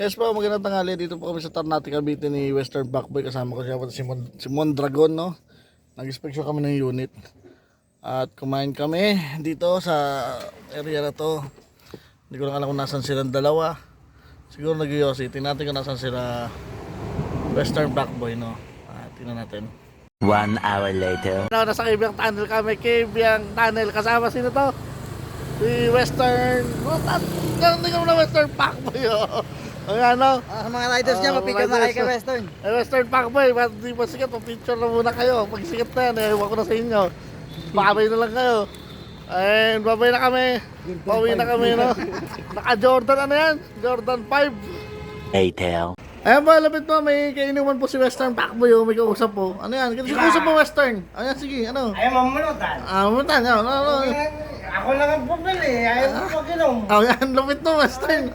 Yes po, magandang tanghali. Dito po kami sa Ternate, Cavite ni Western Backboy. Kasama ko siya po si Mondragon, no? Nag-inspection kami ng unit. At kumain kami dito sa area na to. Hindi ko lang alam kung nasan silang dalawa. Siguro nag-yosi. Tingnan natin kung nasan sila Western Backboy, no? Tingnan natin. 1 hour later. Nasa Kibyang Tunnel kami. Kibyang Tunnel. Kasama sino to? Si Western. Hindi ko na Western Backboy, oh. Ayan, no? Sa mga riders niya, mapicture na kayo kay Western. Western Backboy, ba't di pa sikat? Picture na muna kayo. Pag sikat na yan, ewan ko na sa inyo. Babay na lang kayo. Ayun, babay na kami. Bawi na kami, no? Naka-Jordan, ano yan? Jordan 5. Later. Ayan ba, lapit mo, may kainuman po si Western Backboy, oh. May kausap po. Ano yan? Kausap po, Western. Ayan, sige, ano? Ayaw mamunutan. Mamutan, yan. Ako lang ang bumili, ayaw mo pag-inom. Yan, lapit mo, Western.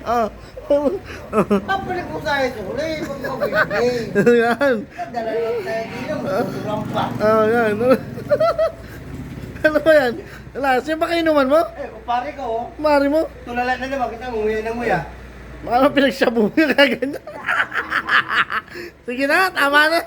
Pabalik mo sa ito, ulit, pag-inom. Yan. Dala lang tayo dito, magkukulang pa. Yan. Ano ba yan? Wala, siya ba kainuman mo? Kupare ko, oh. Mari mo? Tulala na naman, kita nguya na nguya. Baka pinagsabu niya kaya ganyan. Sige na, tama na.